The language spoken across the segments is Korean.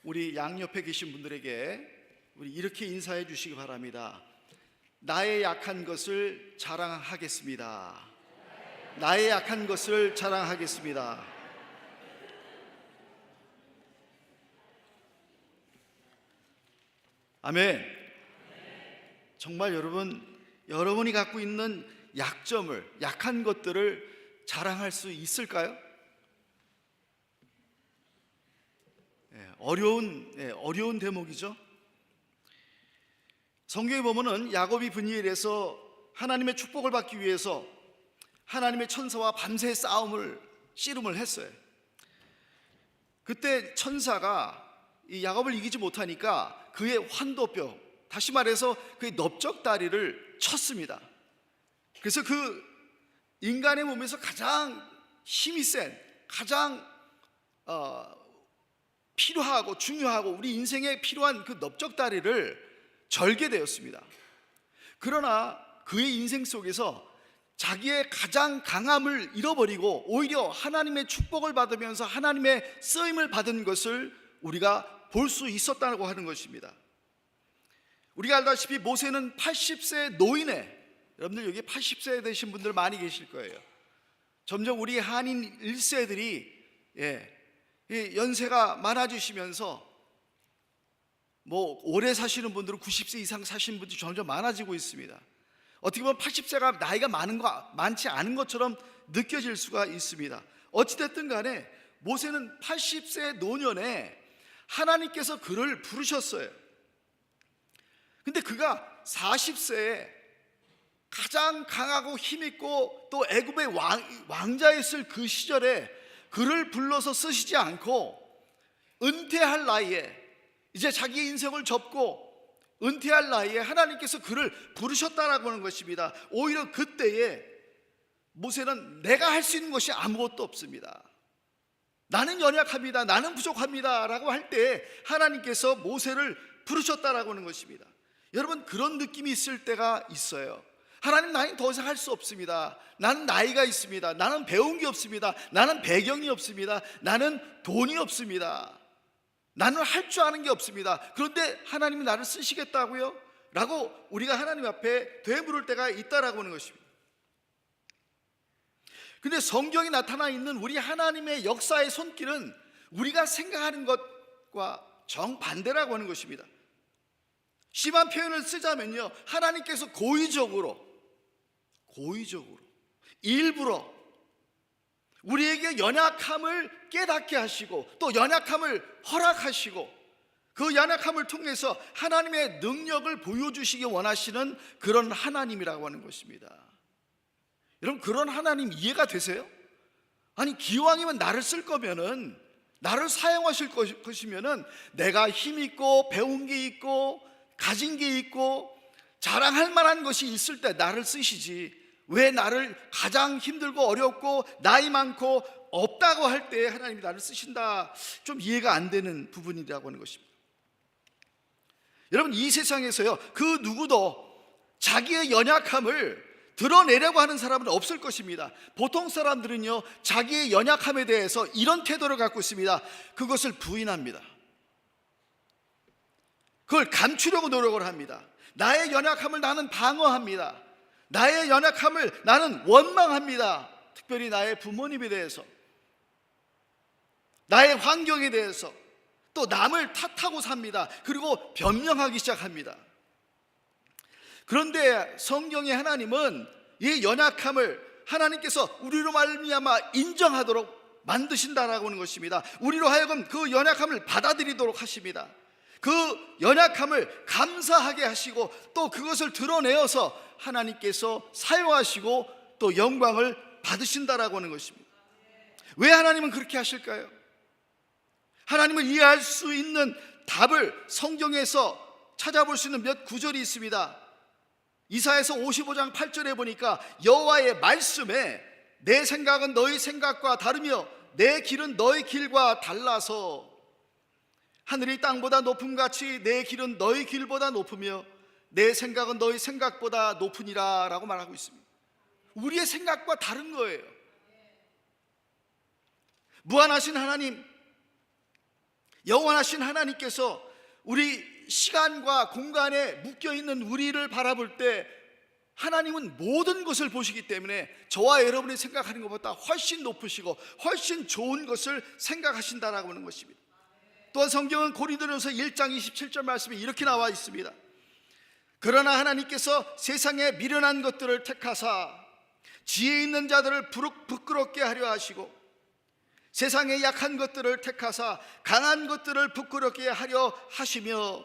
우리 양옆에 계신 분들에게 우리 이렇게 인사해 주시기 바랍니다. 나의 약한 것을 자랑하겠습니다. 나의 약한 것을 자랑하겠습니다. 아멘. 정말 여러분이 갖고 있는 약점을, 약한 것들을 자랑할 수 있을까요? 어려운 대목이죠. 성경에 보면은 야곱이 브니엘에서 하나님의 축복을 받기 위해서 하나님의 천사와 밤새 씨름을 했어요. 그때 천사가 이 야곱을 이기지 못하니까 그의 환도뼈, 다시 말해서 그의 넓적다리를 쳤습니다. 그래서 그 인간의 몸에서 가장 힘이 센, 가장 필요하고 중요하고 우리 인생에 필요한 그 넓적다리를 절게 되었습니다. 그러나 그의 인생 속에서 자기의 가장 강함을 잃어버리고 오히려 하나님의 축복을 받으면서 하나님의 쓰임을 받은 것을 우리가 볼 수 있었다고 하는 것입니다. 우리가 알다시피 모세는 80세 노인에, 여러분들 여기 80세 되신 분들 많이 계실 거예요. 점점 우리 한인 1세들이 연세가 많아지시면서 오래 사시는 분들은 90세 이상 사시는 분들이 점점 많아지고 있습니다. 어떻게 보면 80세가 나이가 많지 않은 것처럼 느껴질 수가 있습니다. 어찌됐든 간에 모세는 80세 노년에 하나님께서 그를 부르셨어요. 근데 그가 40세에 가장 강하고 힘있고 또 애굽의 왕자였을 그 시절에 그를 불러서 쓰시지 않고 은퇴할 나이에, 이제 자기의 인생을 접고 은퇴할 나이에 하나님께서 그를 부르셨다라고 하는 것입니다. 오히려 그때에 모세는 내가 할 수 있는 것이 아무것도 없습니다, 나는 연약합니다, 나는 부족합니다 라고 할 때 하나님께서 모세를 부르셨다라고 하는 것입니다. 여러분, 그런 느낌이 있을 때가 있어요. 하나님, 나는 더 이상 할 수 없습니다, 나는 나이가 있습니다, 나는 배운 게 없습니다, 나는 배경이 없습니다, 나는 돈이 없습니다, 나는 할 줄 아는 게 없습니다. 그런데 하나님이 나를 쓰시겠다고요? 라고 우리가 하나님 앞에 되물을 때가 있다라고 하는 것입니다. 근데 성경에 나타나 있는 우리 하나님의 역사의 손길은 우리가 생각하는 것과 정반대라고 하는 것입니다. 심한 표현을 쓰자면요, 하나님께서 고의적으로 일부러 우리에게 연약함을 깨닫게 하시고 또 연약함을 허락하시고 그 연약함을 통해서 하나님의 능력을 보여주시기 원하시는 그런 하나님이라고 하는 것입니다. 여러분, 그런 하나님 이해가 되세요? 아니, 기왕이면 나를 쓸 거면은, 나를 사용하실 것이면은 내가 힘 있고 배운 게 있고 가진 게 있고 자랑할 만한 것이 있을 때 나를 쓰시지, 왜 나를 가장 힘들고 어렵고 나이 많고 없다고 할 때 하나님이 나를 쓰신다, 좀 이해가 안 되는 부분이라고 하는 것입니다. 여러분, 이 세상에서요, 그 누구도 자기의 연약함을 드러내려고 하는 사람은 없을 것입니다. 보통 사람들은요, 자기의 연약함에 대해서 이런 태도를 갖고 있습니다. 그것을 부인합니다. 그걸 감추려고 노력을 합니다. 나의 연약함을 나는 방어합니다. 나의 연약함을 나는 원망합니다. 특별히 나의 부모님에 대해서, 나의 환경에 대해서, 또 남을 탓하고 삽니다. 그리고 변명하기 시작합니다. 그런데 성경의 하나님은 이 연약함을 하나님께서 우리로 말미암아 인정하도록 만드신다라고 하는 것입니다. 우리로 하여금 그 연약함을 받아들이도록 하십니다. 그 연약함을 감사하게 하시고 또 그것을 드러내어서 하나님께서 사용하시고 또 영광을 받으신다라고 하는 것입니다. 왜 하나님은 그렇게 하실까요? 하나님을 이해할 수 있는 답을 성경에서 찾아볼 수 있는 몇 구절이 있습니다. 이사야서 55장 8절에 보니까 여호와의 말씀에 내 생각은 너희 생각과 다르며 내 길은 너희 길과 달라서 하늘이 땅보다 높음 같이 내 길은 너희 길보다 높으며 내 생각은 너희 생각보다 높으니라 라고 말하고 있습니다. 우리의 생각과 다른 거예요. 무한하신 하나님, 영원하신 하나님께서 우리 시간과 공간에 묶여있는 우리를 바라볼 때 하나님은 모든 것을 보시기 때문에 저와 여러분이 생각하는 것보다 훨씬 높으시고 훨씬 좋은 것을 생각하신다라고 하는 것입니다. 또한 성경은 고린도전서 1장 27절 말씀에 이렇게 나와 있습니다. 그러나 하나님께서 세상에 미련한 것들을 택하사 지혜 있는 자들을 부끄럽게 하려 하시고 세상에 약한 것들을 택하사 강한 것들을 부끄럽게 하려 하시며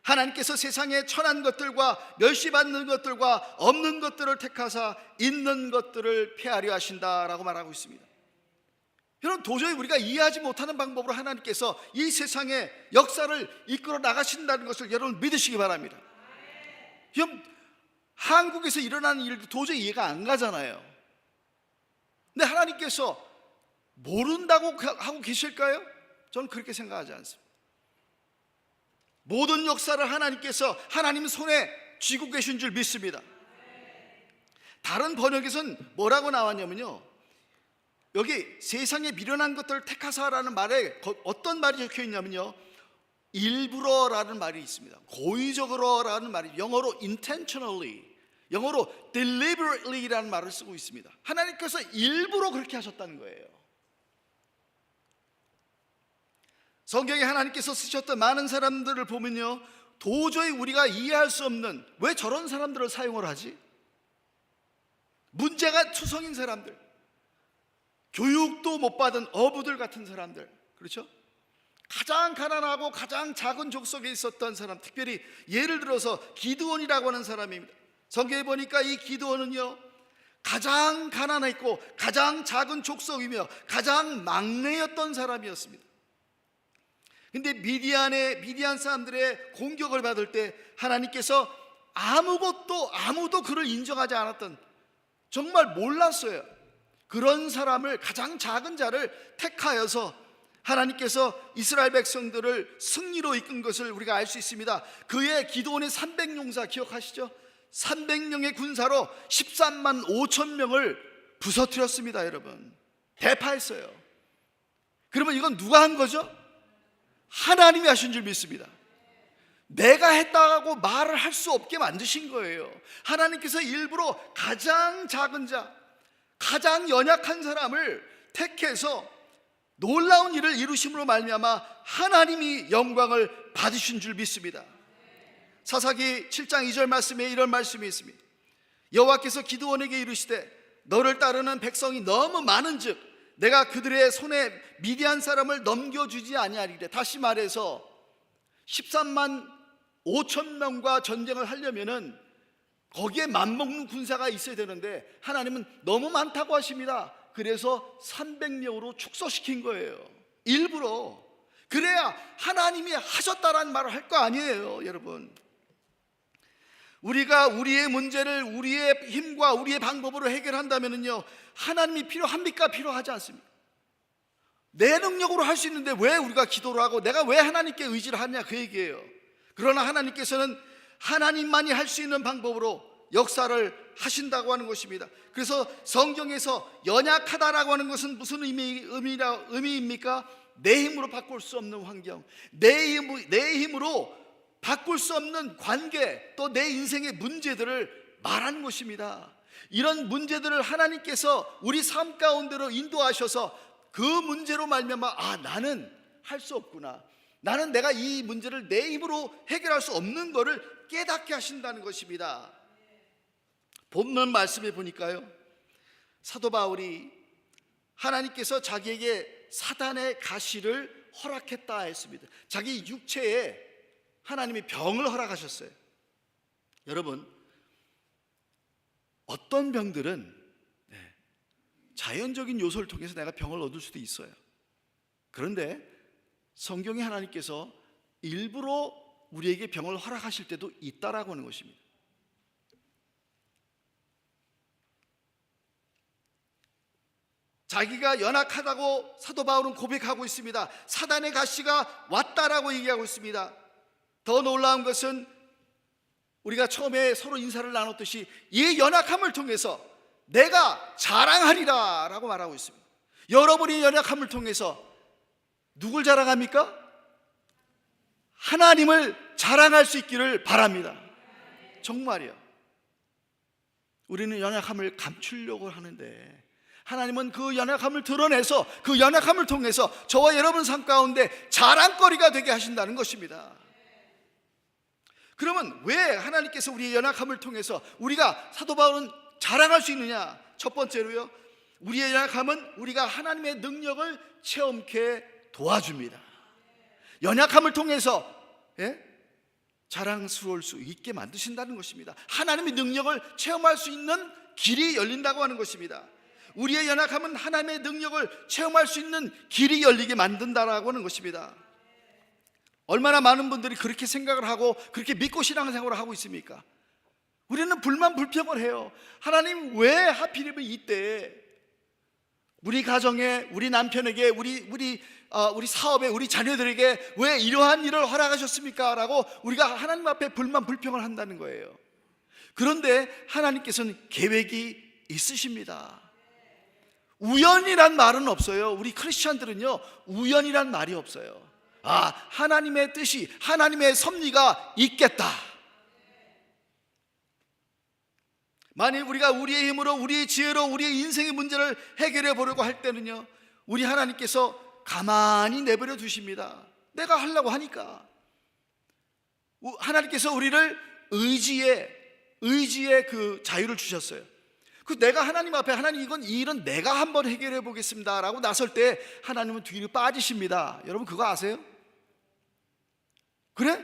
하나님께서 세상에 천한 것들과 멸시받는 것들과 없는 것들을 택하사 있는 것들을 폐하려 하신다라고 말하고 있습니다. 여러분, 도저히 우리가 이해하지 못하는 방법으로 하나님께서 이 세상의 역사를 이끌어 나가신다는 것을 여러분 믿으시기 바랍니다. 여러분, 한국에서 일어나는 일도 도저히 이해가 안 가잖아요. 근데 하나님께서 모른다고 하고 계실까요? 저는 그렇게 생각하지 않습니다. 모든 역사를 하나님께서 하나님 손에 쥐고 계신 줄 믿습니다. 다른 번역에서는 뭐라고 나왔냐면요, 여기 세상에 미련한 것들을 택하사라는 말에 어떤 말이 적혀 있냐면요, 일부러라는 말이 있습니다. 고의적으로라는 말이, 영어로 intentionally, 영어로 deliberately라는 말을 쓰고 있습니다. 하나님께서 일부러 그렇게 하셨다는 거예요. 성경에 하나님께서 쓰셨던 많은 사람들을 보면요, 도저히 우리가 이해할 수 없는, 왜 저런 사람들을 사용을 하지? 문제가 투성인 사람들, 교육도 못 받은 어부들 같은 사람들, 그렇죠? 가장 가난하고 가장 작은 족속에 있었던 사람, 특별히 예를 들어서 기드온이라고 하는 사람입니다. 성경에 보니까 이 기드온은요, 가장 가난했고 가장 작은 족속이며 가장 막내였던 사람이었습니다. 근데 미디안 사람들의 공격을 받을 때 하나님께서 아무도 그를 인정하지 않았던, 정말 몰랐어요. 그런 사람을, 가장 작은 자를 택하여서 하나님께서 이스라엘 백성들을 승리로 이끈 것을 우리가 알 수 있습니다. 그의 기드온의 300용사 기억하시죠? 300명의 군사로 13만 5천 명을 부서뜨렸습니다. 여러분, 대파했어요. 그러면 이건 누가 한 거죠? 하나님이 하신 줄 믿습니다. 내가 했다고 말을 할 수 없게 만드신 거예요. 하나님께서 일부러 가장 작은 자, 가장 연약한 사람을 택해서 놀라운 일을 이루심으로 말미암아 하나님이 영광을 받으신 줄 믿습니다. 사사기 7장 2절 말씀에 이런 말씀이 있습니다. 여호와께서 기드온에게 이르시되 너를 따르는 백성이 너무 많은즉 내가 그들의 손에 미디안 사람을 넘겨주지 아니하리래. 다시 말해서 13만 5천 명과 전쟁을 하려면은 거기에 맞먹는 군사가 있어야 되는데 하나님은 너무 많다고 하십니다. 그래서 300명으로 축소시킨 거예요. 일부러. 그래야 하나님이 하셨다라는 말을 할 거 아니에요. 여러분, 우리가 우리의 문제를 우리의 힘과 우리의 방법으로 해결한다면요, 하나님이 필요합니까? 필요하지 않습니다. 내 능력으로 할 수 있는데 왜 우리가 기도를 하고 내가 왜 하나님께 의지를 하냐, 그 얘기예요. 그러나 하나님께서는 하나님만이 할 수 있는 방법으로 역사를 하신다고 하는 것입니다. 그래서 성경에서 연약하다라고 하는 것은 무슨 의미입니까? 내 힘으로 바꿀 수 없는 환경, 내 힘으로 바꿀 수 없는 관계, 또 내 인생의 문제들을 말하는 것입니다. 이런 문제들을 하나님께서 우리 삶 가운데로 인도하셔서 그 문제로 말미암아 나는 할 수 없구나, 나는 내가 이 문제를 내 힘으로 해결할 수 없는 것을 깨닫게 하신다는 것입니다. 본문 말씀에 보니까요, 사도 바울이 하나님께서 자기에게 사단의 가시를 허락했다 했습니다. 자기 육체에 하나님이 병을 허락하셨어요. 여러분, 어떤 병들은 자연적인 요소를 통해서 내가 병을 얻을 수도 있어요. 그런데 성경에 하나님께서 일부러 우리에게 병을 허락하실 때도 있다라고 하는 것입니다. 자기가 연약하다고 사도 바울은 고백하고 있습니다. 사단의 가시가 왔다라고 얘기하고 있습니다. 더 놀라운 것은 우리가 처음에 서로 인사를 나눴듯이 이 연약함을 통해서 내가 자랑하리라 라고 말하고 있습니다. 여러분이 연약함을 통해서 누굴 자랑합니까? 하나님을 자랑할 수 있기를 바랍니다. 정말이요. 우리는 연약함을 감추려고 하는데 하나님은 그 연약함을 드러내서 그 연약함을 통해서 저와 여러분 삶 가운데 자랑거리가 되게 하신다는 것입니다. 그러면 왜 하나님께서 우리의 연약함을 통해서 우리가, 사도 바울은 자랑할 수 있느냐? 첫 번째로요, 우리의 연약함은 우리가 하나님의 능력을 체험케 도와줍니다. 연약함을 통해서 자랑스러울 수 있게 만드신다는 것입니다. 하나님의 능력을 체험할 수 있는 길이 열린다고 하는 것입니다. 우리의 연약함은 하나님의 능력을 체험할 수 있는 길이 열리게 만든다라고 하는 것입니다. 얼마나 많은 분들이 그렇게 생각을 하고 그렇게 믿고 신앙생활을 하고 있습니까? 우리는 불만 불평을 해요. 하나님 왜 하필이면 이때 우리 가정에, 우리 남편에게, 우리 사업에, 우리 자녀들에게 왜 이러한 일을 허락하셨습니까? 라고 우리가 하나님 앞에 불만 불평을 한다는 거예요. 그런데 하나님께서는 계획이 있으십니다. 우연이란 말은 없어요. 우리 크리스천들은요, 우연이란 말이 없어요. 하나님의 뜻이, 하나님의 섭리가 있겠다. 만일 우리가 우리의 힘으로, 우리의 지혜로 우리의 인생의 문제를 해결해 보려고 할 때는요, 우리 하나님께서 가만히 내버려 두십니다. 내가 하려고 하니까. 하나님께서 우리를 의지의 그 자유를 주셨어요. 그 내가 하나님 앞에, 하나님 이 일은 내가 한번 해결해 보겠습니다 라고 나설 때 하나님은 뒤로 빠지십니다. 여러분 그거 아세요? 그래?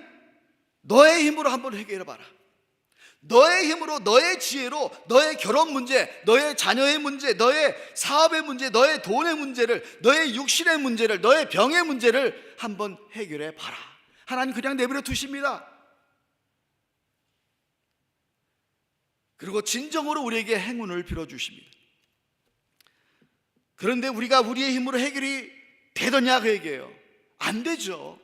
너의 힘으로 한번 해결해 봐라. 너의 힘으로, 너의 지혜로 너의 결혼 문제, 너의 자녀의 문제, 너의 사업의 문제, 너의 돈의 문제를, 너의 육신의 문제를, 너의 병의 문제를 한번 해결해 봐라. 하나님 그냥 내버려 두십니다. 그리고 진정으로 우리에게 행운을 빌어주십니다. 그런데 우리가 우리의 힘으로 해결이 되더냐 그 얘기예요. 안 되죠.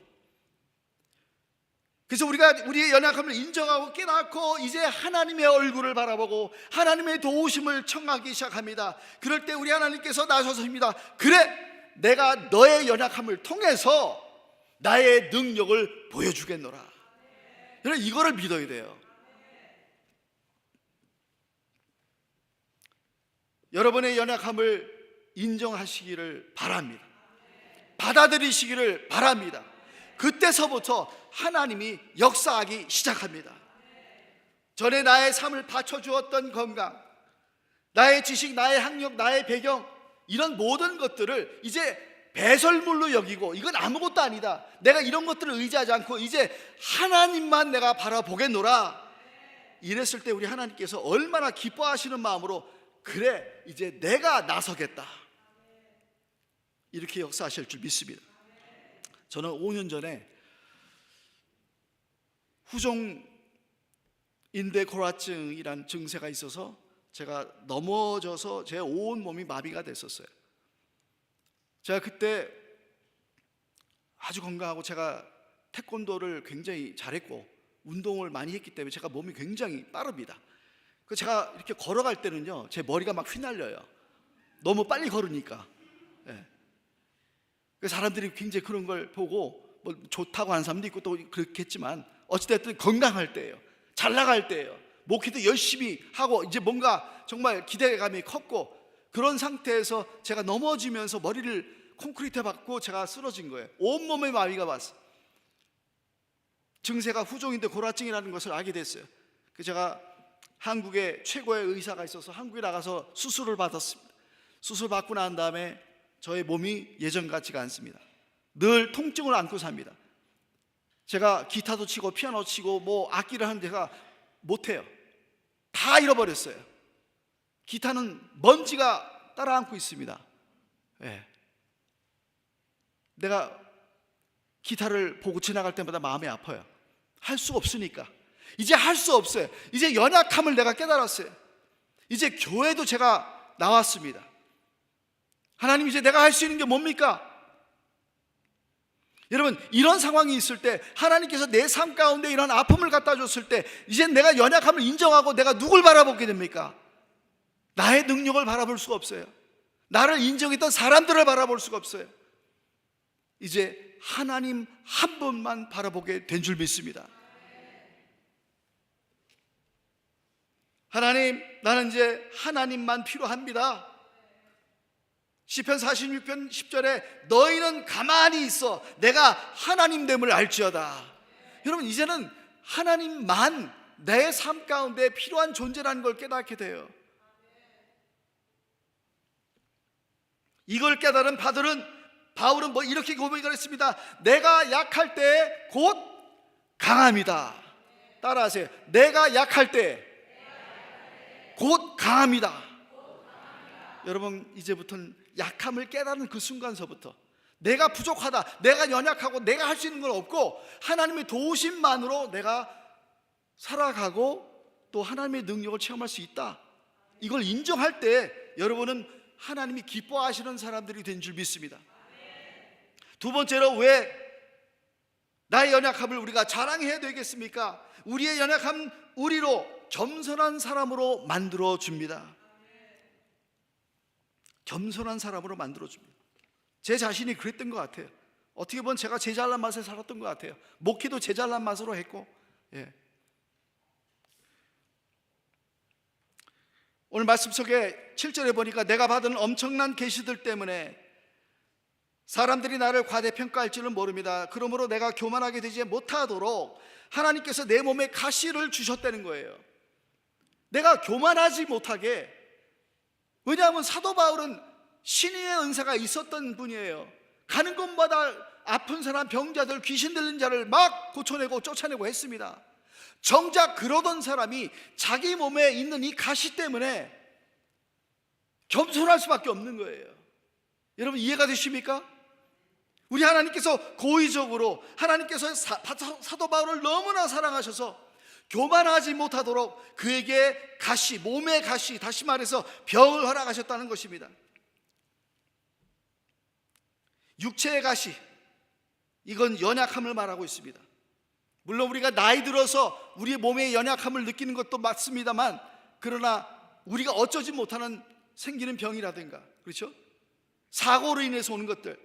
그래서 우리가 우리의 연약함을 인정하고 깨닫고 이제 하나님의 얼굴을 바라보고 하나님의 도우심을 청하기 시작합니다. 그럴 때 우리 하나님께서 나서십니다. 그래, 내가 너의 연약함을 통해서 나의 능력을 보여주겠노라. 여러분 이거를 믿어야 돼요. 여러분의 연약함을 인정하시기를 바랍니다. 받아들이시기를 바랍니다. 그때서부터 하나님이 역사하기 시작합니다. 전에 나의 삶을 바쳐주었던 건강, 나의 지식, 나의 학력, 나의 배경, 이런 모든 것들을 이제 배설물로 여기고 이건 아무것도 아니다, 내가 이런 것들을 의지하지 않고 이제 하나님만 내가 바라보겠노라, 이랬을 때 우리 하나님께서 얼마나 기뻐하시는 마음으로 그래 이제 내가 나서겠다 이렇게 역사하실 줄 믿습니다. 저는 5년 전에 후종인대골화증이란 증세가 있어서 제가 넘어져서 제 온 몸이 마비가 됐었어요. 제가 그때 아주 건강하고 제가 태권도를 굉장히 잘했고 운동을 많이 했기 때문에 제가 몸이 굉장히 빠릅니다. 그 제가 이렇게 걸어갈 때는요, 제 머리가 막 휘날려요. 너무 빨리 걸으니까. 그 사람들이 굉장히 그런 걸 보고 뭐 좋다고 하는 사람도 있고 또 그렇겠지만 어찌됐든 건강할 때예요. 잘 나갈 때예요. 목회도 열심히 하고 이제 뭔가 정말 기대감이 컸고 그런 상태에서 제가 넘어지면서 머리를 콘크리트에 박고 제가 쓰러진 거예요. 온몸에 마비가 왔어요. 증세가 후종인대 골화증이라는 것을 알게 됐어요. 그래서 제가 한국에 최고의 의사가 있어서 한국에 나가서 수술을 받았습니다. 수술 받고 난 다음에 저의 몸이 예전 같지가 않습니다. 늘 통증을 안고 삽니다. 제가 기타도 치고 피아노 치고 뭐 악기를 하는데 제가 못해요. 다 잃어버렸어요. 기타는 먼지가 따라앉고 있습니다. 내가 기타를 보고 지나갈 때마다 마음이 아파요. 할 수 없으니까. 이제 할 수 없어요. 이제 연약함을 내가 깨달았어요. 이제 교회도 제가 나왔습니다. 하나님 이제 내가 할 수 있는 게 뭡니까? 여러분 이런 상황이 있을 때 하나님께서 내 삶 가운데 이런 아픔을 갖다 줬을 때 이제 내가 연약함을 인정하고 내가 누굴 바라보게 됩니까? 나의 능력을 바라볼 수가 없어요. 나를 인정했던 사람들을 바라볼 수가 없어요. 이제 하나님 한 분만 바라보게 된 줄 믿습니다. 하나님, 나는 이제 하나님만 필요합니다. 시편 46편 10절에 너희는 가만히 있어 내가 하나님됨을 알지어다. 여러분, 이제는 하나님만 내 삶 가운데 필요한 존재라는 걸 깨닫게 돼요. 이걸 깨달은 바울은 이렇게 고백을 했습니다. 내가 약할 때 곧 강함이다. 따라하세요. 내가 약할 때 곧 강합니다. 여러분, 이제부터는 약함을 깨달은 그 순간서부터 내가 부족하다, 내가 연약하고 내가 할 수 있는 건 없고 하나님의 도우심만으로 내가 살아가고 또 하나님의 능력을 체험할 수 있다, 이걸 인정할 때 여러분은 하나님이 기뻐하시는 사람들이 된 줄 믿습니다. 두 번째로, 왜 나의 연약함을 우리가 자랑해야 되겠습니까? 우리의 연약함 우리로 겸손한 사람으로 만들어 줍니다. 겸손한 사람으로 만들어 줍니다. 제 자신이 그랬던 것 같아요. 어떻게 보면 제가 제 잘난 맛에 살았던 것 같아요. 목회도 제 잘난 맛으로 했고, 오늘 말씀 속에 7절에 보니까 내가 받은 엄청난 계시들 때문에 사람들이 나를 과대평가할 줄은 모릅니다. 그러므로 내가 교만하게 되지 못하도록 하나님께서 내 몸에 가시를 주셨다는 거예요. 내가 교만하지 못하게. 왜냐하면 사도 바울은 신의의 은사가 있었던 분이에요. 가는 곳마다 아픈 사람, 병자들, 귀신 들린 자를 막 고쳐내고 쫓아내고 했습니다. 정작 그러던 사람이 자기 몸에 있는 이 가시 때문에 겸손할 수밖에 없는 거예요. 여러분, 이해가 되십니까? 우리 하나님께서 고의적으로, 하나님께서 사도 바울을 너무나 사랑하셔서 교만하지 못하도록 그에게 가시, 몸의 가시, 다시 말해서 병을 허락하셨다는 것입니다. 육체의 가시, 이건 연약함을 말하고 있습니다. 물론 우리가 나이 들어서 우리의 몸의 연약함을 느끼는 것도 맞습니다만, 그러나 우리가 어쩌지 못하는 생기는 병이라든가, 그렇죠? 사고로 인해서 오는 것들,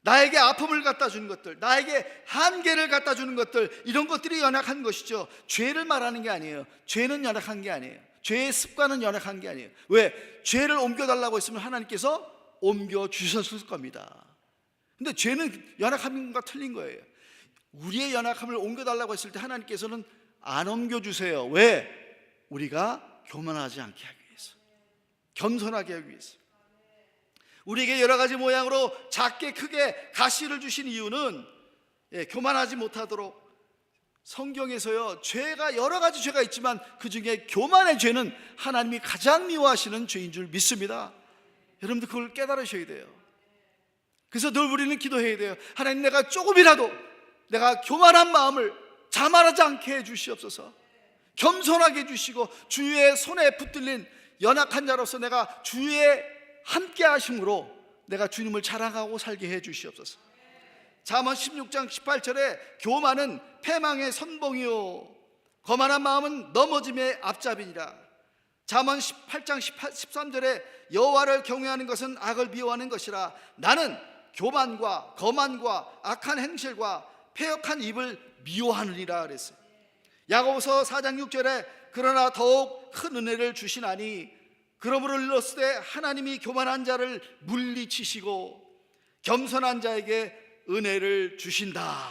나에게 아픔을 갖다 주는 것들, 나에게 한계를 갖다 주는 것들, 이런 것들이 연약한 것이죠. 죄를 말하는 게 아니에요. 죄는 연약한 게 아니에요. 죄의 습관은 연약한 게 아니에요. 왜? 죄를 옮겨달라고 했으면 하나님께서 옮겨주셨을 겁니다. 근데 죄는 연약함과 틀린 거예요. 우리의 연약함을 옮겨달라고 했을 때 하나님께서는 안 옮겨주세요. 왜? 우리가 교만하지 않게 하기 위해서, 겸손하게 하기 위해서. 우리에게 여러 가지 모양으로 작게 크게 가시를 주신 이유는 교만하지 못하도록. 성경에서요, 죄가 여러 가지 죄가 있지만 그 중에 교만의 죄는 하나님이 가장 미워하시는 죄인 줄 믿습니다. 여러분들 그걸 깨달으셔야 돼요. 그래서 늘 우리는 기도해야 돼요. 하나님, 내가 조금이라도 내가 교만한 마음을 자만하지 않게 해주시옵소서. 겸손하게 해주시고 주의 손에 붙들린 연약한 자로서 내가 주의 함께 하심으로 내가 주님을 자랑하고 살게 해 주시옵소서. 잠언 16장 18절에 교만은 패망의 선봉이요 거만한 마음은 넘어짐의 앞잡이니라. 잠언 18장 13절에 여호와를 경외하는 것은 악을 미워하는 것이라. 나는 교만과 거만과 악한 행실과 패역한 입을 미워하느니라 그랬어요. 야고보서 4장 6절에 그러나 더욱 큰 은혜를 주시나니 그러므로 일렀을 때 하나님이 교만한 자를 물리치시고 겸손한 자에게 은혜를 주신다.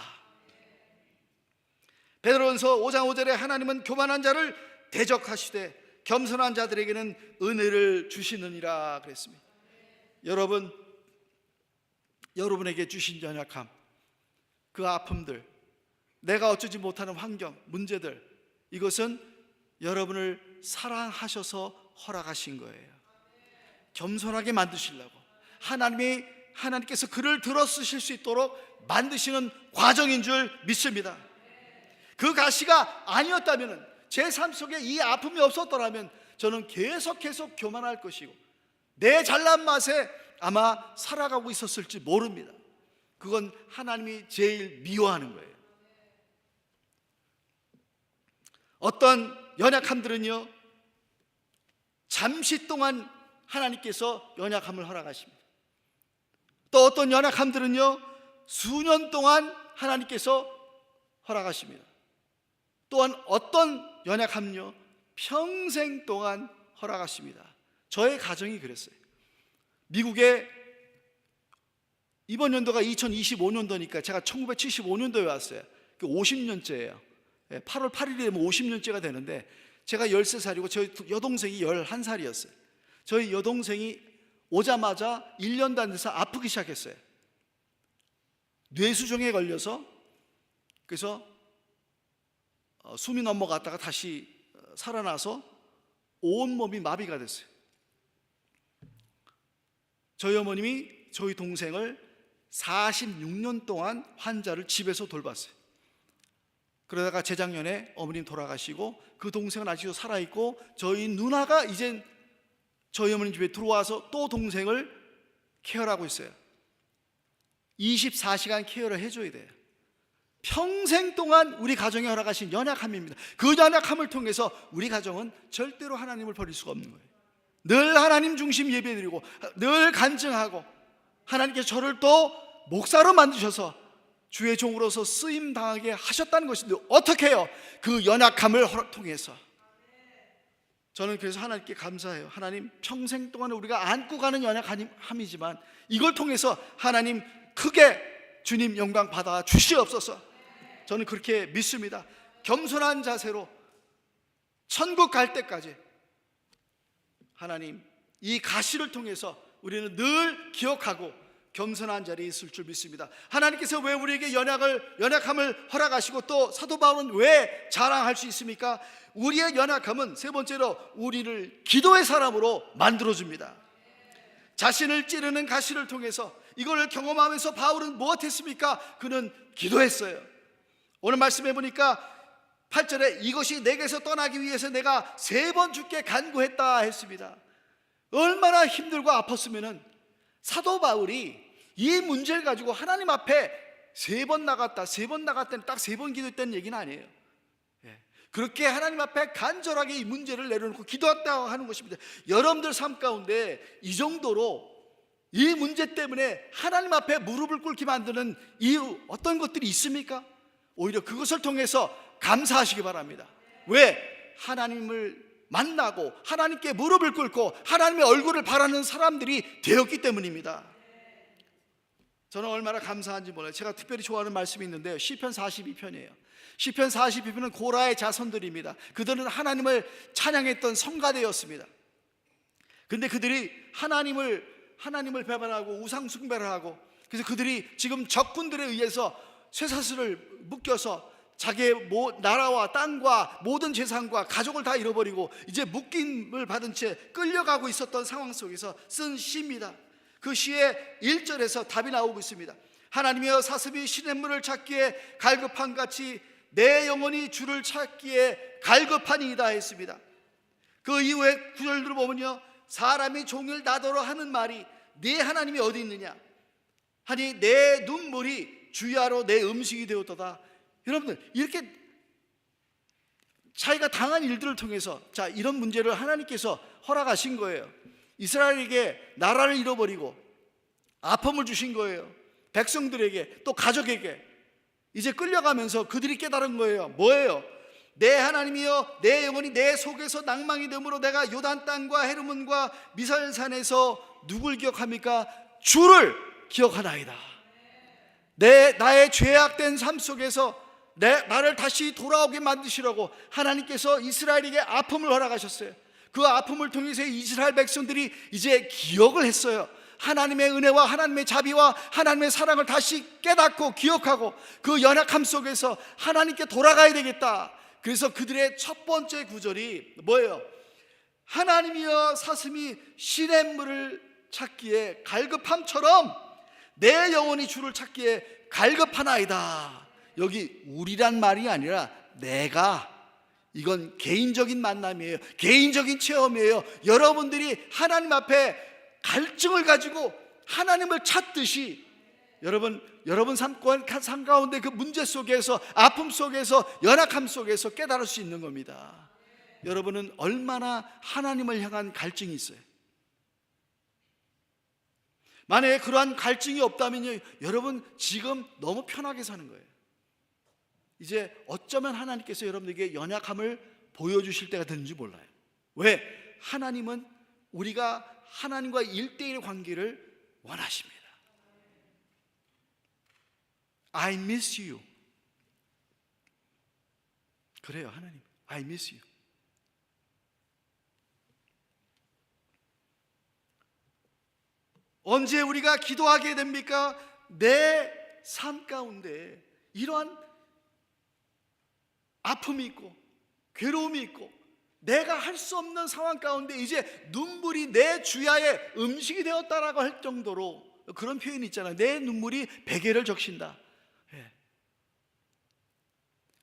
베드로전서 5장 5절에 하나님은 교만한 자를 대적하시되 겸손한 자들에게는 은혜를 주시느니라 그랬습니다. 여러분에게 주신 연약함, 그 아픔들, 내가 어쩌지 못하는 환경, 문제들, 이것은 여러분을 사랑하셔서 허락하신 거예요. 겸손하게 만드시려고 하나님께서 그를 들어 쓰실 수 있도록 만드시는 과정인 줄 믿습니다. 그 가시가 아니었다면, 제 삶 속에 이 아픔이 없었더라면 저는 계속 교만할 것이고 내 잘난 맛에 아마 살아가고 있었을지 모릅니다. 그건 하나님이 제일 미워하는 거예요. 어떤 연약함들은요, 잠시 동안 하나님께서 연약함을 허락하십니다. 또 어떤 연약함들은요, 수년 동안 하나님께서 허락하십니다. 또한 어떤 연약함요? 평생 동안 허락하십니다. 저의 가정이 그랬어요. 미국에 이번 연도가 2025년도니까 제가 1975년도에 왔어요. 50년째예요. 8월 8일이 되면 50년째가 되는데 제가 13살이고 저희 여동생이 11살이었어요. 저희 여동생이 오자마자 1년도 안 돼서 아프기 시작했어요. 뇌수종에 걸려서, 그래서 숨이 넘어갔다가 다시 살아나서 온몸이 마비가 됐어요. 저희 어머님이 저희 동생을 46년 동안 환자를 집에서 돌봤어요. 그러다가 재작년에 어머님 돌아가시고 그 동생은 아직도 살아있고 저희 누나가 이젠 저희 어머님 집에 들어와서 또 동생을 케어하고 있어요. 24시간 케어를 해줘야 돼요. 평생 동안 우리 가정에 허락하신 연약함입니다. 그 연약함을 통해서 우리 가정은 절대로 하나님을 버릴 수가 없는 거예요. 늘 하나님 중심 예배드리고 늘 간증하고 하나님께서 저를 또 목사로 만드셔서 주의 종으로서 쓰임 당하게 하셨다는 것인데 어떻게 해요? 그 연약함을 통해서. 저는 그래서 하나님께 감사해요. 하나님, 평생 동안 우리가 안고 가는 연약함이지만 이걸 통해서 하나님 크게 주님 영광 받아 주시옵소서. 저는 그렇게 믿습니다. 겸손한 자세로 천국 갈 때까지 하나님 이 가시를 통해서 우리는 늘 기억하고 겸손한 자리에 있을 줄 믿습니다. 하나님께서 왜 우리에게 연약함을 허락하시고 또 사도 바울은 왜 자랑할 수 있습니까? 우리의 연약함은 세 번째로 우리를 기도의 사람으로 만들어줍니다. 자신을 찌르는 가시를 통해서 이걸 경험하면서 바울은 무엇했습니까? 그는 기도했어요. 오늘 말씀해 보니까 8절에 이것이 내게서 떠나기 위해서 내가 3번 주께 간구했다 했습니다. 얼마나 힘들고 아팠으면은 사도 바울이 이 문제를 가지고 하나님 앞에 3번 나갔다, 3번 나갔다는 딱 3번 기도했다는 얘기는 아니에요. 그렇게 하나님 앞에 간절하게 이 문제를 내려놓고 기도했다고 하는 것입니다. 여러분들 삶 가운데 이 정도로 이 문제 때문에 하나님 앞에 무릎을 꿇게 만드는 이유 어떤 것들이 있습니까? 오히려 그것을 통해서 감사하시기 바랍니다. 왜? 하나님을 만나고 하나님께 무릎을 꿇고 하나님의 얼굴을 바라는 사람들이 되었기 때문입니다. 저는 얼마나 감사한지 몰라요. 제가 특별히 좋아하는 말씀이 있는데요, 시편 42편이에요 시편 42편은 고라의 자손들입니다. 그들은 하나님을 찬양했던 성가대였습니다. 그런데 그들이 하나님을 배반하고 우상 숭배를 하고, 그래서 그들이 지금 적군들에 의해서 쇠사슬을 묶여서 자기의 나라와 땅과 모든 재산과 가족을 다 잃어버리고 이제 묶임을 받은 채 끌려가고 있었던 상황 속에서 쓴 시입니다. 그 시의 1절에서 답이 나오고 있습니다. 하나님이여 사슴이 시냇물을 찾기에 갈급한 같이 내 영혼이 주를 찾기에 갈급하니이다 했습니다. 그 이후에 구절들을 보면요, 사람이 종일 나더러 하는 말이 네 하나님이 어디 있느냐 하니 내 눈물이 주야로 내 음식이 되었도다. 여러분들, 이렇게 자기가 당한 일들을 통해서 자, 이런 문제를 하나님께서 허락하신 거예요. 이스라엘에게 나라를 잃어버리고 아픔을 주신 거예요. 백성들에게 또 가족에게. 이제 끌려가면서 그들이 깨달은 거예요. 뭐예요? 내 하나님이여 내 영혼이 내 속에서 낭망이 되므로 내가 요단 땅과 헤르몬과 미살산에서 누굴 기억합니까? 주를 기억하나이다. 나의 죄악된 삶 속에서 나를 다시 돌아오게 만드시려고 하나님께서 이스라엘에게 아픔을 허락하셨어요. 그 아픔을 통해서 이스라엘 백성들이 이제 기억을 했어요. 하나님의 은혜와 하나님의 자비와 하나님의 사랑을 다시 깨닫고 기억하고 그 연약함 속에서 하나님께 돌아가야 되겠다. 그래서 그들의 첫 번째 구절이 뭐예요? 하나님이여 사슴이 시냇물을 찾기에 갈급함처럼 내 영혼이 주를 찾기에 갈급하나이다. 여기 우리란 말이 아니라 내가, 이건 개인적인 만남이에요. 개인적인 체험이에요. 여러분들이 하나님 앞에 갈증을 가지고 하나님을 찾듯이 여러분 삶 가운데 그 문제 속에서, 아픔 속에서, 연약함 속에서 깨달을 수 있는 겁니다. 여러분은 얼마나 하나님을 향한 갈증이 있어요. 만약에 그러한 갈증이 없다면요, 여러분 지금 너무 편하게 사는 거예요. 이제 어쩌면 하나님께서 여러분에게 연약함을 보여주실 때가 되는지 몰라요. 왜? 하나님은 우리가 하나님과 1대1 관계를 원하십니다. I miss you. 그래요, 하나님. I miss you. 언제 우리가 기도하게 됩니까? 내 삶 가운데 이러한 아픔이 있고 괴로움이 있고 내가 할 수 없는 상황 가운데 이제 눈물이 내 주야의 음식이 되었다라고 할 정도로, 그런 표현이 있잖아요. 내 눈물이 베개를 적신다. 예.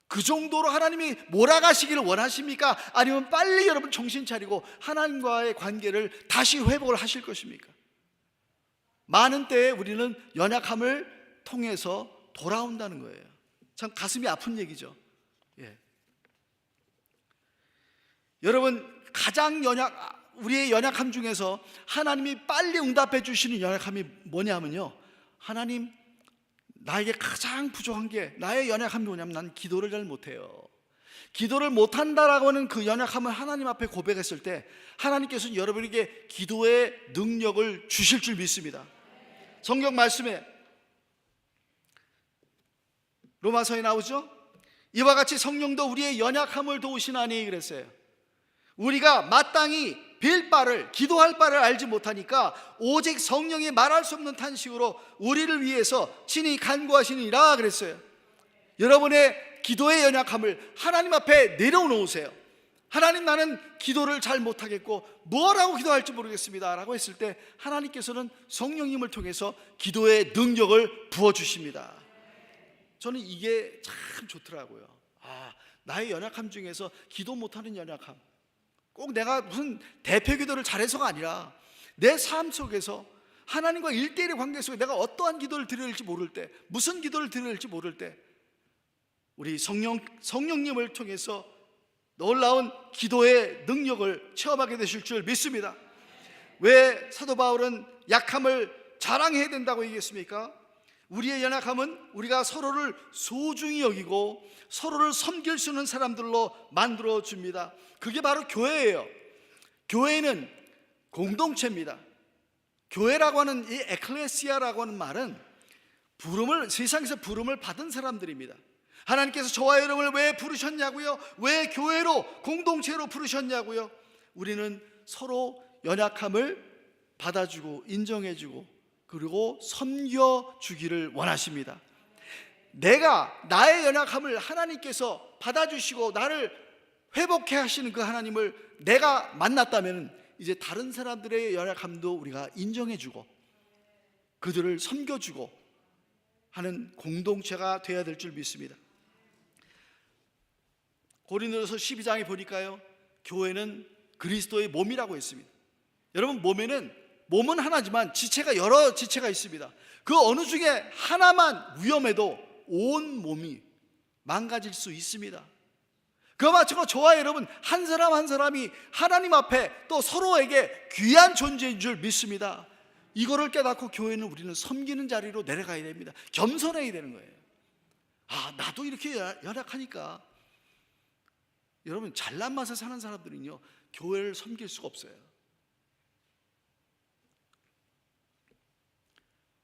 그 정도로 하나님이 몰아가시기를 원하십니까? 아니면 빨리 여러분 정신 차리고 하나님과의 관계를 다시 회복을 하실 것입니까? 많은 때에 우리는 연약함을 통해서 돌아온다는 거예요. 참 가슴이 아픈 얘기죠. 예. 여러분, 가장 우리의 연약함 중에서 하나님이 빨리 응답해 주시는 연약함이 뭐냐면요, 하나님, 나에게 가장 부족한 게, 나의 연약함이 뭐냐면 난 기도를 잘 못해요. 기도를 못한다라고 하는 그 연약함을 하나님 앞에 고백했을 때 하나님께서는 여러분에게 기도의 능력을 주실 줄 믿습니다. 성경 말씀에 로마서에 나오죠. 이와 같이 성령도 우리의 연약함을 도우시나니 그랬어요. 우리가 마땅히 빌 바를, 기도할 바를 알지 못하니까 오직 성령이 말할 수 없는 탄식으로 우리를 위해서 친히 간구하시니라 그랬어요. 여러분의 기도의 연약함을 하나님 앞에 내려놓으세요. 하나님, 나는 기도를 잘 못하겠고 뭐라고 기도할지 모르겠습니다 라고 했을 때 하나님께서는 성령님을 통해서 기도의 능력을 부어주십니다. 저는 이게 참 좋더라고요. 나의 연약함 중에서 기도 못하는 연약함, 꼭 내가 무슨 대표 기도를 잘해서가 아니라 내 삶 속에서 하나님과 1대1의 관계 속에 내가 어떠한 기도를 드려야 할지 모를 때, 무슨 기도를 드려야 할지 모를 때 우리 성령님을 통해서 놀라운 기도의 능력을 체험하게 되실 줄 믿습니다. 왜 사도 바울은 약함을 자랑해야 된다고 얘기했습니까? 우리의 연약함은 우리가 서로를 소중히 여기고 서로를 섬길 수 있는 사람들로 만들어 줍니다. 그게 바로 교회예요. 교회는 공동체입니다. 교회라고 하는 이 에클레시아라고 하는 말은 세상에서 부름을 받은 사람들입니다. 하나님께서 저와 여러분을 왜 부르셨냐고요? 왜 교회로, 공동체로 부르셨냐고요? 우리는 서로 연약함을 받아주고 인정해주고 그리고 섬겨주기를 원하십니다. 나의 연약함을 하나님께서 받아주시고 나를 회복해 하시는 그 하나님을 내가 만났다면 이제 다른 사람들의 연약함도 우리가 인정해주고 그들을 섬겨주고 하는 공동체가 되어야 될 줄 믿습니다. 고린도서 12장에 보니까요, 교회는 그리스도의 몸이라고 했습니다. 여러분, 몸은 하나지만 지체가 여러 지체가 있습니다. 그 어느 중에 하나만 위험해도 온 몸이 망가질 수 있습니다. 그와 마찬가지로 저와 여러분 한 사람 한 사람이 하나님 앞에 또 서로에게 귀한 존재인 줄 믿습니다. 이거를 깨닫고 교회는 우리는 섬기는 자리로 내려가야 됩니다. 겸손해야 되는 거예요. 나도 이렇게 연약하니까. 여러분, 잘난 맛에 사는 사람들은요 교회를 섬길 수가 없어요.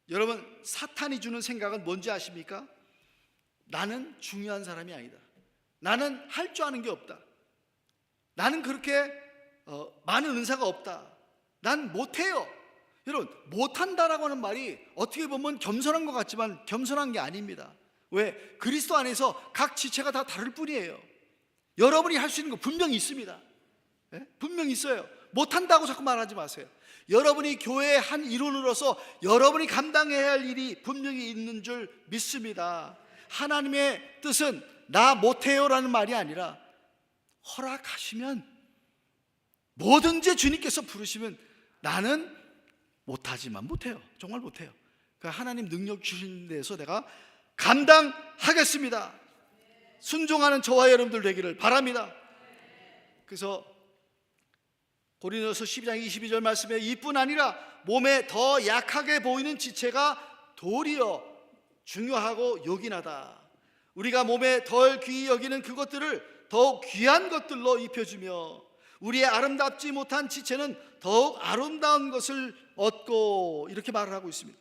여러분, 사탄이 주는 생각은 뭔지 아십니까? 나는 중요한 사람이 아니다. 나는 할 줄 아는 게 없다. 나는 그렇게 많은 은사가 없다. 난 못해요. 여러분, 못한다라고 하는 말이 어떻게 보면 겸손한 것 같지만 겸손한 게 아닙니다. 왜? 그리스도 안에서 각 지체가 다 다를 뿐이에요. 여러분이 할 수 있는 거 분명히 있습니다. 네? 분명히 있어요. 못한다고 자꾸 말하지 마세요. 여러분이 교회의 한 일원으로서 여러분이 감당해야 할 일이 분명히 있는 줄 믿습니다. 하나님의 뜻은 나 못해요 라는 말이 아니라 허락하시면 뭐든지 주님께서 부르시면 나는 못하지만 못해요. 정말 못해요. 그러니까 하나님 능력 주신 데서 내가 감당하겠습니다. 순종하는 저와 여러분들 되기를 바랍니다. 그래서 고린도서 12장 22절 말씀에 이뿐 아니라 몸에 더 약하게 보이는 지체가 도리어 중요하고 요긴하다. 우리가 몸에 덜 귀히 여기는 그것들을 더욱 귀한 것들로 입혀주며 우리의 아름답지 못한 지체는 더욱 아름다운 것을 얻고, 이렇게 말을 하고 있습니다.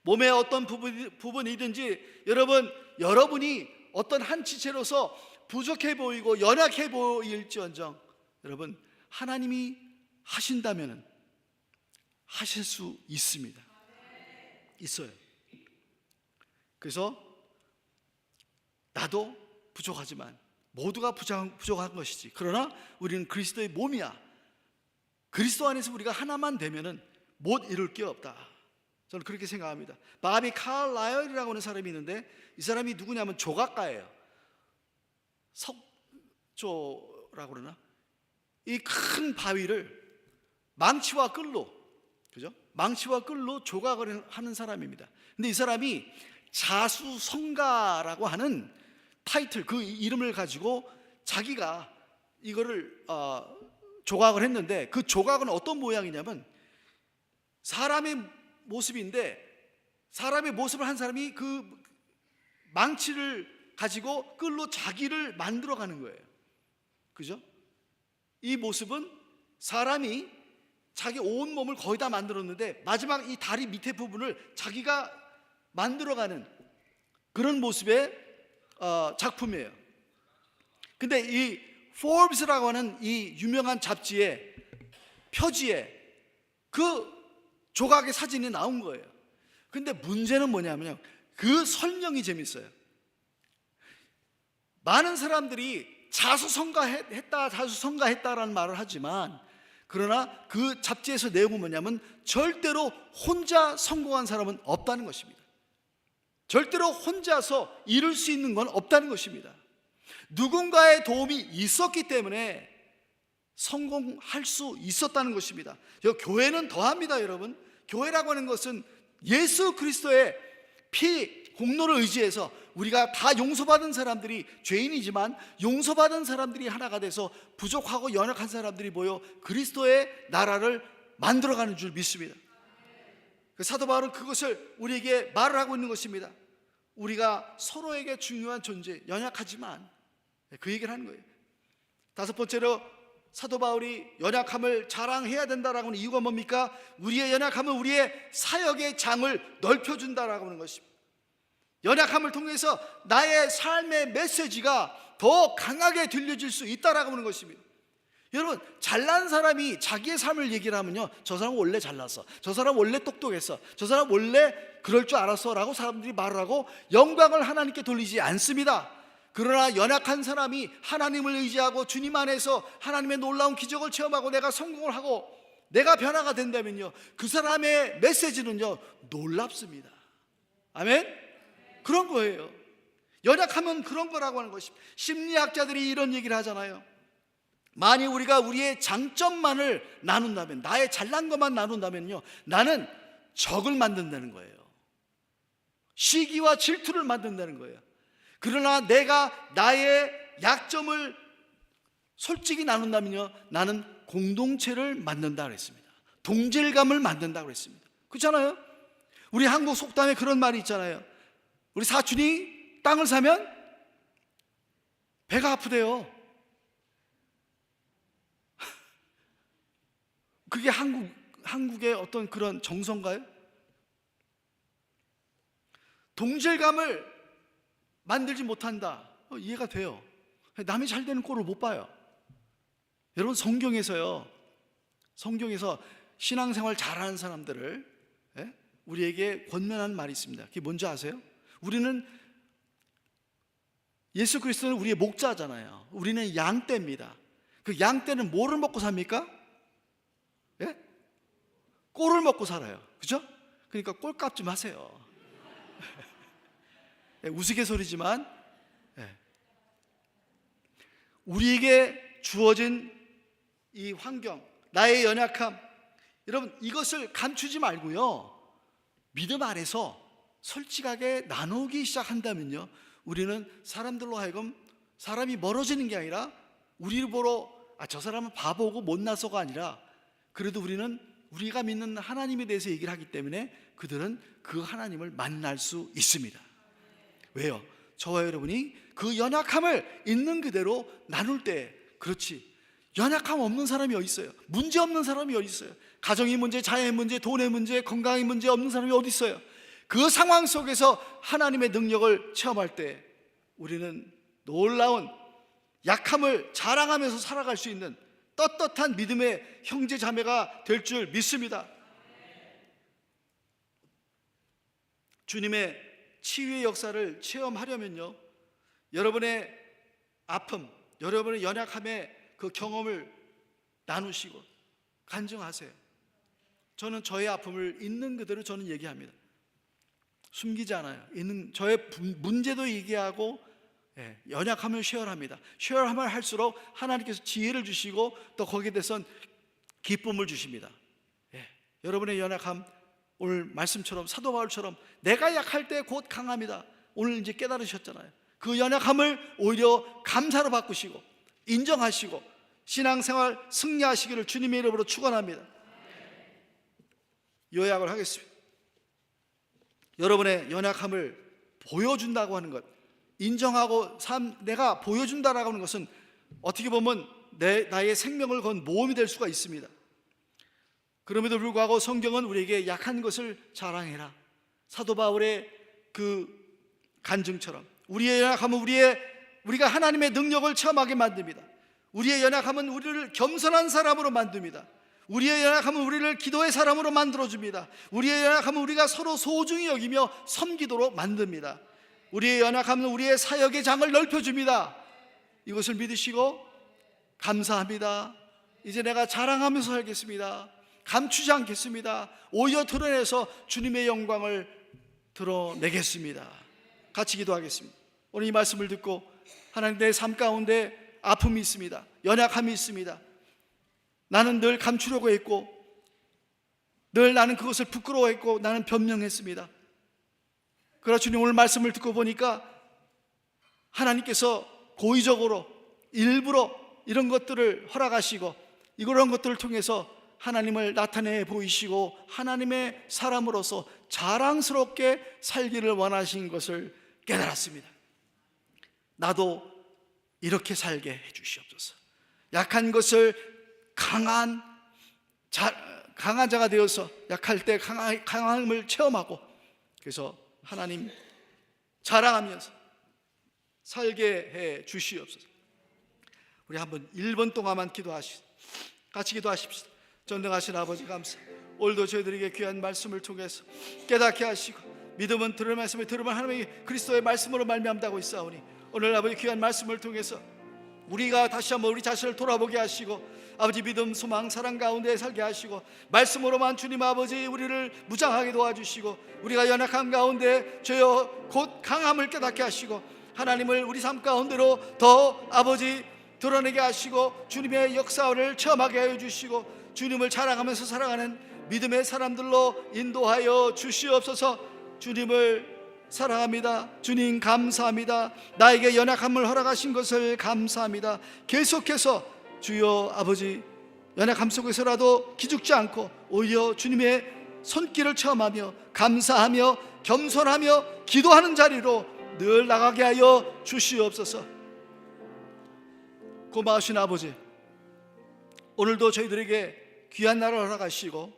몸의 어떤 부분이든지 여러분이 어떤 한 지체로서 부족해 보이고 연약해 보일지언정 여러분, 하나님이 하신다면 하실 수 있습니다. 있어요. 그래서 나도 부족하지만 모두가 부족한 것이지, 그러나 우리는 그리스도의 몸이야. 그리스도 안에서 우리가 하나만 되면은 못 이룰 게 없다. 저는 그렇게 생각합니다. 바비 칼라이얼이라고 하는 사람이 있는데, 이 사람이 누구냐면 조각가예요. 석조라고 그러나? 이 큰 바위를 망치와 끌로, 그죠? 망치와 끌로 조각을 하는 사람입니다. 근데 이 사람이 자수성가라고 하는 타이틀, 그 이름을 가지고 자기가 이거를 조각을 했는데, 그 조각은 어떤 모양이냐면 사람의 모습인데, 사람의 모습을 한 사람이 그 망치를 가지고 끌로 자기를 만들어가는 거예요. 그죠? 이 모습은 사람이 자기 온 몸을 거의 다 만들었는데 마지막 이 다리 밑에 부분을 자기가 만들어가는 그런 모습의 작품이에요. 근데 이 Forbes라고 하는 이 유명한 잡지의 표지에 그 조각의 사진이 나온 거예요. 근데 문제는 뭐냐면요, 그 설명이 재밌어요. 많은 사람들이 자수성가했다라는 말을 하지만, 그러나 그 잡지에서 내용은 뭐냐면 절대로 혼자 성공한 사람은 없다는 것입니다. 절대로 혼자서 이룰 수 있는 건 없다는 것입니다. 누군가의 도움이 있었기 때문에 성공할 수 있었다는 것입니다. 교회는 더합니다. 여러분, 교회라고 하는 것은 예수 그리스도의 피 공로를 의지해서 우리가 다 용서받은 사람들이, 죄인이지만 용서받은 사람들이 하나가 돼서 부족하고 연약한 사람들이 모여 그리스도의 나라를 만들어가는 줄 믿습니다. 사도 바울은 그것을 우리에게 말을 하고 있는 것입니다. 우리가 서로에게 중요한 존재, 연약하지만, 그 얘기를 하는 거예요. 다섯 번째로 사도 바울이 연약함을 자랑해야 된다라고 하는 이유가 뭡니까? 우리의 연약함은 우리의 사역의 장을 넓혀준다라고 하는 것입니다. 연약함을 통해서 나의 삶의 메시지가 더 강하게 들려질 수 있다라고 하는 것입니다. 여러분, 잘난 사람이 자기의 삶을 얘기를 하면요, 저 사람 원래 잘났어, 저 사람 원래 똑똑했어, 저 사람 원래 그럴 줄 알았어 라고 사람들이 말을 하고 영광을 하나님께 돌리지 않습니다. 그러나 연약한 사람이 하나님을 의지하고 주님 안에서 하나님의 놀라운 기적을 체험하고 내가 성공을 하고 내가 변화가 된다면요, 그 사람의 메시지는요 놀랍습니다. 아멘? 그런 거예요. 연약하면 그런 거라고 하는 것입니다. 심리학자들이 이런 얘기를 하잖아요. 만일 우리가 우리의 장점만을 나눈다면, 나의 잘난 것만 나눈다면요, 나는 적을 만든다는 거예요. 시기와 질투를 만든다는 거예요. 그러나 내가 나의 약점을 솔직히 나눈다면요, 나는 공동체를 만든다고 했습니다. 동질감을 만든다고 했습니다. 그렇잖아요? 우리 한국 속담에 그런 말이 있잖아요. 우리 사촌이 땅을 사면 배가 아프대요. 그게 한국의 어떤 그런 정서인가요? 동질감을 만들지 못한다. 이해가 돼요. 남이 잘 되는 꼴을 못 봐요. 여러분, 성경에서 신앙생활 잘하는 사람들을 우리에게 권면하는 말이 있습니다. 그게 뭔지 아세요? 우리는, 예수 그리스도는 우리의 목자잖아요. 우리는 양떼입니다. 그 양떼는 뭐를 먹고 삽니까? 예? 꼴을 먹고 살아요. 그죠? 그러니까 꼴값 좀 하세요. 우스갯소리지만 우리에게 주어진 이 환경, 나의 연약함, 여러분, 이것을 감추지 말고요, 믿음 안에서 솔직하게 나누기 시작한다면요, 우리는 사람들로 하여금 사람이 멀어지는 게 아니라 우리를 보러 저 사람은 바보고 못나서가 아니라 그래도 우리가 믿는 하나님에 대해서 얘기를 하기 때문에 그들은 그 하나님을 만날 수 있습니다. 왜요? 저와 여러분이 그 연약함을 있는 그대로 나눌 때, 그렇지, 연약함 없는 사람이 어디 있어요? 문제 없는 사람이 어디 있어요? 가정의 문제, 자녀의 문제, 돈의 문제, 건강의 문제 없는 사람이 어디 있어요? 그 상황 속에서 하나님의 능력을 체험할 때 우리는 놀라운 약함을 자랑하면서 살아갈 수 있는 떳떳한 믿음의 형제 자매가 될 줄 믿습니다. 주님의 치유의 역사를 체험하려면요, 여러분의 아픔, 여러분의 연약함의 그 경험을 나누시고 간증하세요. 저는 저의 아픔을 있는 그대로 저는 얘기합니다. 숨기지 않아요. 있는 저의 문제도 얘기하고, 연약함을 쉐어합니다. 쉐어하면 할수록 하나님께서 지혜를 주시고 또 거기에 대해서는 기쁨을 주십니다. 여러분의 연약함, 오늘 말씀처럼 사도 바울처럼 내가 약할 때 곧 강합니다. 오늘 이제 깨달으셨잖아요. 그 연약함을 오히려 감사로 바꾸시고 인정하시고 신앙생활 승리하시기를 주님의 이름으로 축원합니다. 요약을 하겠습니다. 여러분의 연약함을 보여준다고 하는 것, 인정하고 내가 보여준다라고 하는 것은 어떻게 보면 나의 생명을 건 모험이 될 수가 있습니다. 그럼에도 불구하고 성경은 우리에게 약한 것을 자랑해라, 사도 바울의 그 간증처럼 우리의 연약함은 우리가 하나님의 능력을 체험하게 만듭니다. 우리의 연약함은 우리를 겸손한 사람으로 만듭니다. 우리의 연약함은 우리를 기도의 사람으로 만들어줍니다. 우리의 연약함은 우리가 서로 소중히 여기며 섬기도록 만듭니다. 우리의 연약함은 우리의 사역의 장을 넓혀줍니다. 이것을 믿으시고 감사합니다. 이제 내가 자랑하면서 살겠습니다. 감추지 않겠습니다. 오히려 드러내서 주님의 영광을 드러내겠습니다. 같이 기도하겠습니다. 오늘 이 말씀을 듣고 하나님, 내 삶 가운데 아픔이 있습니다. 연약함이 있습니다. 나는 늘 감추려고 했고 늘 나는 그것을 부끄러워했고 나는 변명했습니다. 그러나 주님, 오늘 말씀을 듣고 보니까 하나님께서 고의적으로 일부러 이런 것들을 허락하시고 이런 것들을 통해서 하나님을 나타내 보이시고 하나님의 사람으로서 자랑스럽게 살기를 원하신 것을 깨달았습니다. 나도 이렇게 살게 해주시옵소서. 약한 것을 강한 자가 되어서 약할 때 강함을 체험하고 그래서 하나님 자랑하면서 살게 해 주시옵소서. 우리 한번 1분 동안만 같이 기도하십시다. 전능하신 아버지, 감사. 오늘도 저희들에게 귀한 말씀을 통해서 깨닫게 하시고 믿음은 들을 말씀을 들으면 하나님의 그리스도의 말씀으로 말미암다고 있사오니 오늘 아버지 귀한 말씀을 통해서 우리가 다시 한번 우리 자신을 돌아보게 하시고 아버지 믿음, 소망, 사랑 가운데 살게 하시고 말씀으로만 주님 아버지 우리를 무장하게 도와주시고 우리가 연약한 가운데 주여 곧 강함을 깨닫게 하시고 하나님을 우리 삶 가운데로 더 아버지 드러내게 하시고 주님의 역사를 체험하게 하여 주시고 주님을 자랑하면서 살아가는 믿음의 사람들로 인도하여 주시옵소서. 주님을 사랑합니다. 주님 감사합니다. 나에게 연약함을 허락하신 것을 감사합니다. 계속해서 주여 아버지 연약함 속에서라도 기죽지 않고 오히려 주님의 손길을 체험하며 감사하며 겸손하며 기도하는 자리로 늘 나가게 하여 주시옵소서. 고마우신 아버지, 오늘도 저희들에게 귀한 날을 허락하시고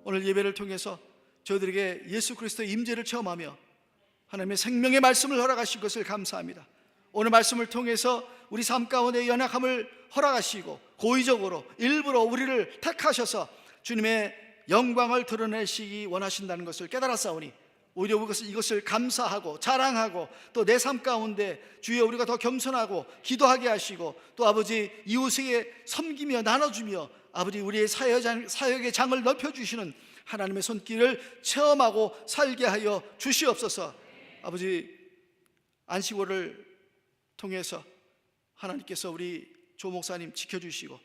오늘 예배를 통해서 저희들에게 예수 그리스도의 임재를 체험하며 하나님의 생명의 말씀을 허락하신 것을 감사합니다. 오늘 말씀을 통해서 우리 삶 가운데 연약함을 허락하시고 고의적으로 일부러 우리를 택하셔서 주님의 영광을 드러내시기 원하신다는 것을 깨달았사오니 오히려 이것을 감사하고 자랑하고 또 내 삶 가운데 주여 우리가 더 겸손하고 기도하게 하시고 또 아버지 이웃에게 섬기며 나눠주며 아버지 우리의 사역의 장을 넓혀주시는 하나님의 손길을 체험하고 살게 하여 주시옵소서. 아버지 안식월을 통해서 하나님께서 우리 조 목사님 지켜주시고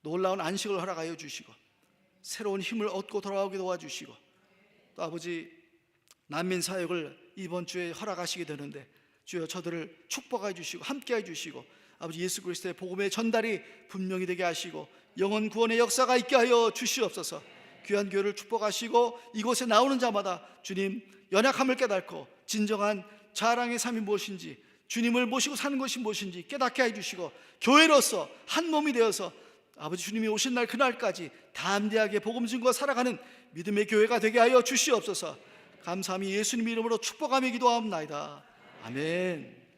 놀라운 안식을 허락하여 주시고 새로운 힘을 얻고 돌아오게 도와주시고 또 아버지 난민 사역을 이번 주에 허락하시게 되는데 주여 저들을 축복해 주시고 함께해 주시고 아버지 예수 그리스도의 복음의 전달이 분명히 되게 하시고 영혼 구원의 역사가 있게 하여 주시옵소서. 귀한 교회를 축복하시고 이곳에 나오는 자마다 주님 연약함을 깨닫고 진정한 자랑의 삶이 무엇인지, 주님을 모시고 사는 것이 무엇인지 깨닫게 해주시고 교회로서 한 몸이 되어서 아버지 주님이 오신 날 그날까지 담대하게 복음 증거 살아가는 믿음의 교회가 되게 하여 주시옵소서. 감사함이 예수님 이름으로 축복하며 기도하옵나이다. 아멘.